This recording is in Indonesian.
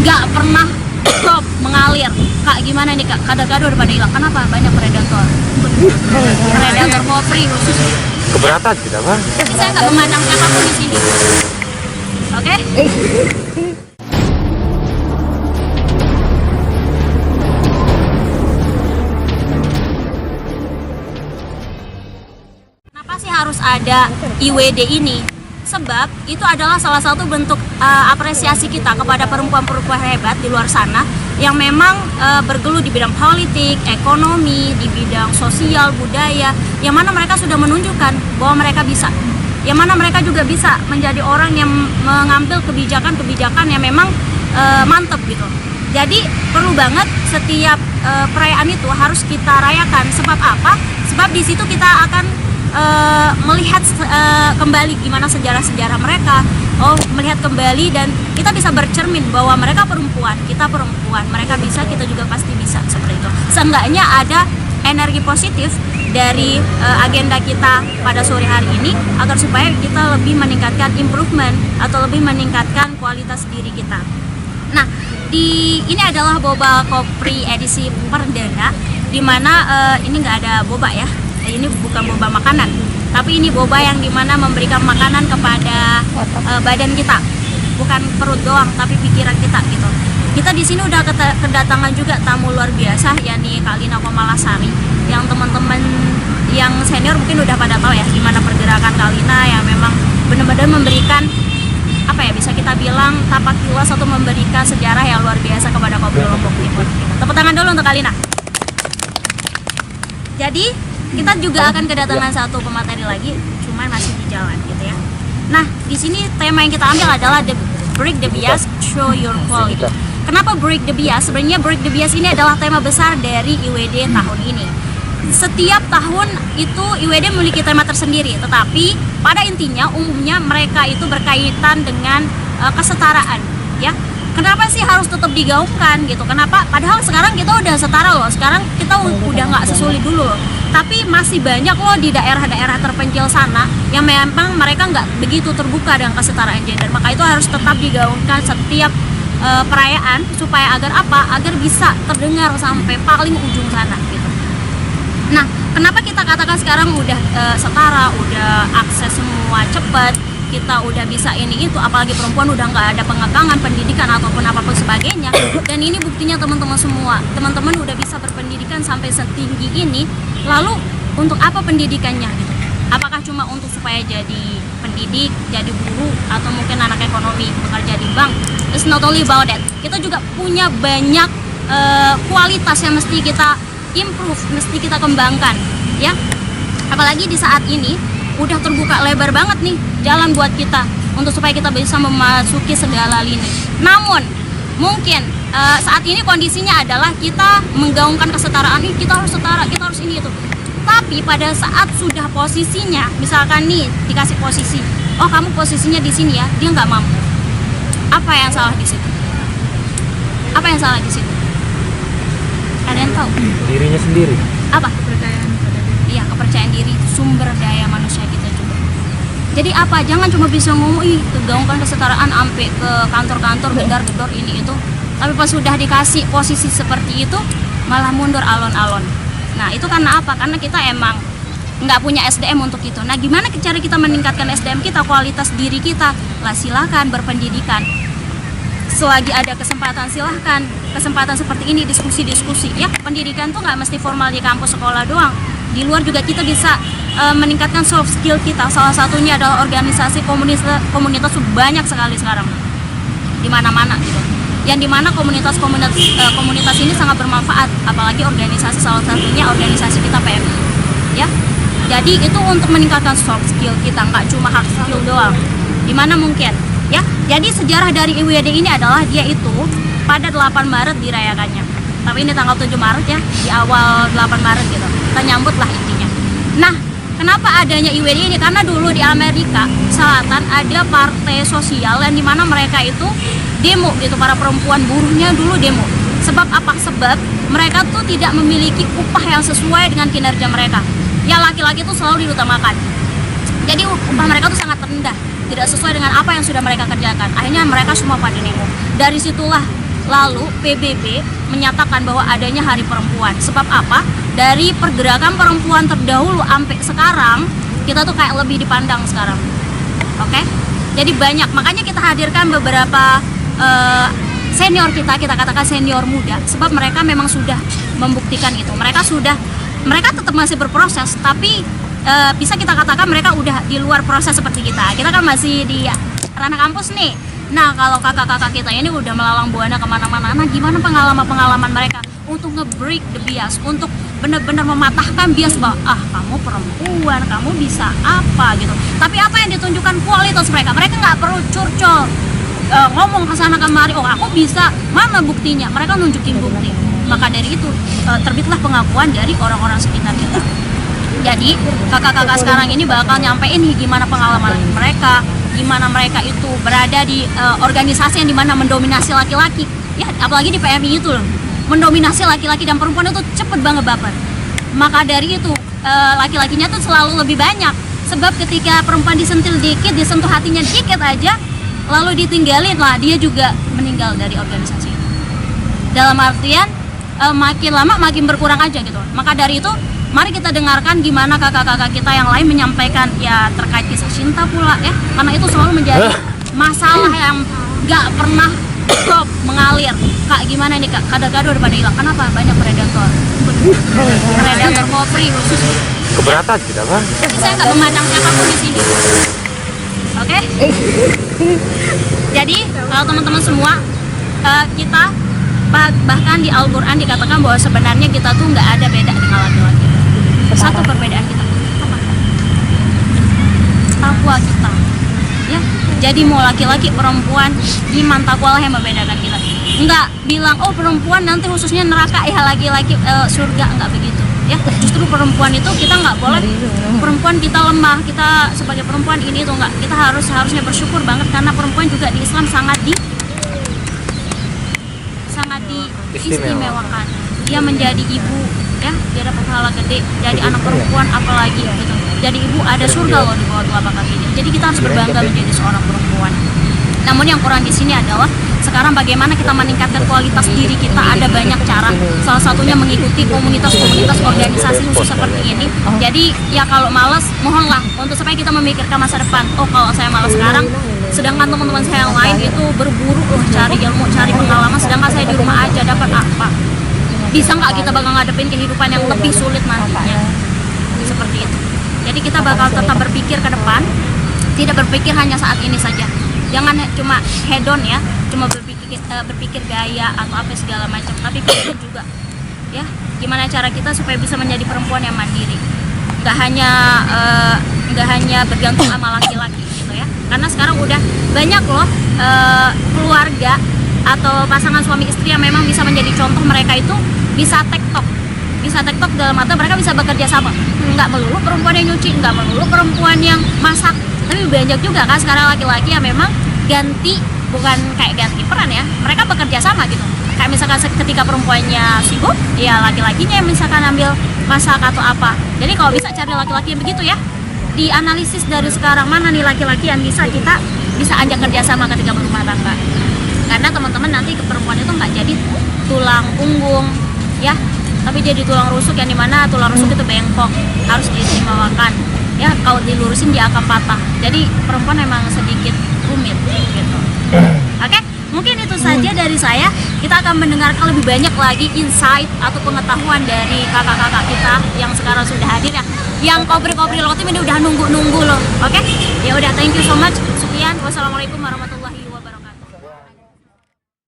nggak pernah stop mengalir. Kak, gimana nih Kak? Kadar-kadar udah pada hilang. Kenapa? Banyak predator. Predator kopri khusus. Keberatan tidak Bang? Tapi saya nggak memandang apapun di sini. Oke? Kenapa sih harus ada IWD ini? Sebab itu adalah salah satu bentuk apresiasi kita kepada perempuan-perempuan hebat di luar sana yang memang bergelut di bidang politik, ekonomi, di bidang sosial, budaya, yang mana mereka sudah menunjukkan bahwa mereka bisa, yang mana mereka juga bisa menjadi orang yang mengambil kebijakan-kebijakan yang memang mantep gitu. Jadi perlu banget setiap perayaan itu harus kita rayakan. Sebab apa? Sebab di situ kita akan melihat kembali gimana sejarah-sejarah mereka, melihat kembali dan kita bisa bercermin bahwa mereka perempuan, kita perempuan, mereka bisa, kita juga pasti bisa, seperti itu. Seenggaknya ada energi positif dari agenda kita pada sore hari ini agar supaya kita lebih meningkatkan improvement atau lebih meningkatkan kualitas diri kita. Nah, ini adalah boba kopri edisi perdana, dimana ini nggak ada boba ya. Ini bukan boba makanan, tapi ini boba yang dimana memberikan makanan kepada badan kita, bukan perut doang, tapi pikiran kita gitu. Kita di sini udah kedatangan juga tamu luar biasa, yakni Kak Lina Komalasari, yang teman-teman yang senior mungkin udah pada tahu ya gimana pergerakan Kak Lina, yang memang benar-benar memberikan apa ya, bisa kita bilang tapak kilas atau memberikan sejarah yang luar biasa kepada kopi Lombok Timur. Tepuk tangan dulu untuk Kak Lina. Jadi kita juga akan kedatangan satu pemateri lagi, cuman masih di jalan gitu ya. Nah, di sini tema yang kita ambil adalah break the bias, show your quality. Kenapa break the bias? Sebenarnya break the bias ini adalah tema besar dari IWD tahun ini. Setiap tahun itu IWD memiliki tema tersendiri, tetapi pada intinya umumnya mereka itu berkaitan dengan kesetaraan, ya. Kenapa sih harus tetap digaungkan gitu? Kenapa? Padahal sekarang kita udah setara loh. Sekarang kita udah nggak sesulit dulu loh. Tapi masih banyak loh di daerah-daerah terpencil sana yang memang mereka nggak begitu terbuka dengan kesetaraan gender. Maka itu harus tetap digaungkan setiap perayaan supaya agar apa? Agar bisa terdengar sampai paling ujung sana gitu. Nah, kenapa kita katakan sekarang udah setara, udah akses semua cepat, kita udah bisa ini itu, apalagi perempuan udah nggak ada pengekangan pendidikan ataupun apapun sebagainya. Dan ini buktinya teman-teman semua, teman-teman udah bisa berpendidikan sampai setinggi ini. Lalu untuk apa pendidikannya gitu? Apakah cuma untuk supaya jadi pendidik, jadi guru, atau mungkin anak ekonomi bekerja di bank? It's not only about that. Kita juga punya banyak kualitas yang mesti kita improve, mesti kita kembangkan, ya. Apalagi di saat ini udah terbuka lebar banget nih jalan buat kita untuk supaya kita bisa memasuki segala lini. Namun mungkin saat ini kondisinya adalah kita menggaungkan kesetaraan, ini kita harus setara, kita harus ini itu. Tapi pada saat sudah posisinya, misalkan nih dikasih posisi, oh kamu posisinya di sini ya, dia nggak mampu. Apa yang salah di situ? Apa yang salah di situ? Ada yang tahu? Dirinya sendiri. Apa? Iya, kepercayaan diri, sumber daya manusia kita juga. Jadi apa? Jangan cuma bisa ngomong, kegaungkan kesetaraan sampai ke kantor-kantor, gedor-gedor ini itu. Tapi pas sudah dikasih posisi seperti itu, malah mundur alon-alon. Nah, itu karena apa? Karena kita emang nggak punya SDM untuk itu. Nah, gimana cara kita meningkatkan SDM kita, kualitas diri kita? Lah, silakan berpendidikan. Selagi ada kesempatan, silahkan. Kesempatan seperti ini, diskusi-diskusi. Ya, pendidikan tuh nggak mesti formal di kampus sekolah doang. Di luar juga kita bisa meningkatkan soft skill kita. Salah satunya adalah organisasi komunitas banyak sekali sekarang di mana-mana gitu. Yang dimana komunitas ini sangat bermanfaat, apalagi organisasi, salah satunya organisasi kita PMI, ya. Jadi itu untuk meningkatkan soft skill kita, nggak cuma hard skill doang. Dimana mungkin, ya. Jadi sejarah dari IWD ini adalah dia itu pada 8 Maret dirayakannya. Tapi ini tanggal 7 Maret ya, di awal 8 Maret gitu. Kita nyambut lah intinya. Nah, kenapa adanya IWD ini? Karena dulu di Amerika Selatan ada partai sosial yang dimana mereka itu demo gitu, para perempuan buruhnya dulu demo. Sebab apa? Sebab mereka tuh tidak memiliki upah yang sesuai dengan kinerja mereka. Ya, laki-laki tuh selalu diutamakan. Jadi upah mereka tuh sangat rendah, tidak sesuai dengan apa yang sudah mereka kerjakan. Akhirnya mereka semua pada demo. Dari situlah lalu PBB menyatakan bahwa adanya Hari Perempuan. Sebab apa? Dari pergerakan perempuan terdahulu sampai sekarang, kita tuh kayak lebih dipandang sekarang. Oke? Jadi banyak, makanya kita hadirkan beberapa senior kita katakan senior muda, sebab mereka memang sudah membuktikan itu. Mereka tetap masih berproses, tapi bisa kita katakan mereka udah di luar proses seperti kita. Kita kan masih di ranah kampus nih. Nah, kalau kakak-kakak kita ini udah melalang buana kemana-mana. Nah, gimana pengalaman mereka untuk nge-break the bias, untuk benar-benar mematahkan bias bahwa kamu perempuan, kamu bisa apa gitu. Tapi apa yang ditunjukkan kualitas mereka? Mereka nggak perlu curcol ngomong ke sana kemari, aku bisa, mana buktinya? Mereka nunjukin bukti. Maka dari itu terbitlah pengakuan dari orang-orang sekitar kita. Jadi kakak-kakak sekarang ini bakal nyampein nih gimana pengalaman mereka, gimana mereka itu berada di organisasi yang dimana mendominasi laki-laki. Ya, apalagi di PMI itu loh, mendominasi laki-laki dan perempuan itu cepet banget baper. Maka dari itu laki-lakinya tuh selalu lebih banyak. Sebab ketika perempuan disentil dikit, disentuh hatinya dikit aja, lalu ditinggalin lah, dia juga meninggal dari organisasi itu. Dalam artian makin lama makin berkurang aja gitu. Maka dari itu mari kita dengarkan gimana kakak-kakak kita yang lain menyampaikan ya terkait kisah cinta pula ya, karena itu selalu menjadi masalah yang gak pernah stop mengalir. Kak, gimana nih kak? Gado-gado udah pada hilang. Kenapa? Banyak predator. Predator kopri khusus. Keberatan kita bang. Saya nggak memandang siapapun di sini. Oke? Jadi kalau teman-teman semua, kita bahkan di Al-Quran dikatakan bahwa sebenarnya kita tuh nggak ada beda dengan laki-laki. Satu perbedaan kita, apa? Takwa kita. Ya, jadi mau laki-laki perempuan, iman takwa lah yang membedakan kita. Nggak bilang perempuan nanti khususnya neraka, ya laki-laki surga, nggak begitu. Ya, justru perempuan itu kita nggak boleh. Perempuan kita lemah, kita sebagai perempuan ini tuh nggak. Kita harusnya bersyukur banget karena perempuan juga di Islam sangat diistimewakan. Dia menjadi ibu, ya, dia dapat pahala gede. Jadi anak perempuan apalagi gitu. Jadi ibu ada surga loh di bawah telapak kaki dia. Jadi kita harus berbangga menjadi seorang perempuan. Namun yang kurang di sini adalah sekarang bagaimana kita meningkatkan kualitas diri kita. Ada banyak cara. Salah satunya mengikuti komunitas-komunitas organisasi khusus seperti ini. Jadi ya kalau malas, mohonlah untuk supaya kita memikirkan masa depan. Kalau saya malas sekarang, sedangkan teman-teman saya yang lain itu berburu cari ilmu, cari pengalaman, sedangkan saya di rumah aja dapat apa? Bisa nggak kita bakal ngadepin kehidupan yang lebih sulit nantinya? Seperti itu. Jadi kita bakal tetap berpikir ke depan, tidak berpikir hanya saat ini saja. Jangan cuma hedon ya, cuma berpikir gaya atau apa segala macam, tapi pikir juga ya gimana cara kita supaya bisa menjadi perempuan yang mandiri. Nggak hanya bergantung sama laki-laki gitu ya. Karena sekarang udah banyak loh keluarga atau pasangan suami istri yang memang bisa menjadi contoh. Mereka itu bisa TikTok dalam arti mereka bisa bekerja sama. Nggak melulu perempuan yang nyuci, nggak melulu perempuan yang masak, tapi banyak juga kan sekarang laki-laki yang memang bukan kayak ganti peran ya, mereka bekerja sama gitu. Kayak misalkan ketika perempuannya sibuk, ya laki-lakinya yang misalkan ambil masak atau apa. Jadi kalau bisa cari laki-laki yang begitu ya, dianalisis dari sekarang mana nih laki-laki yang kita bisa ajak kerjasama ketika berumah tangga. Karena teman-teman nanti ke perempuan itu nggak jadi tulang punggung ya, tapi jadi tulang rusuk yang dimana tulang rusuk itu bengkok, harus diistimewakan ya. Kalau dilurusin dia akan patah. Jadi perempuan memang sedikit rumit gitu. Oke, mungkin itu saja dari saya. Kita akan mendengarkan lebih banyak lagi insight atau pengetahuan dari kakak-kakak kita yang sekarang sudah hadir ya. Yang kopri-kopri lotim ini udah nunggu-nunggu loh. Oke? Ya udah, thank you so much. Sekian. Wassalamualaikum warahmatullahi wabarakatuh.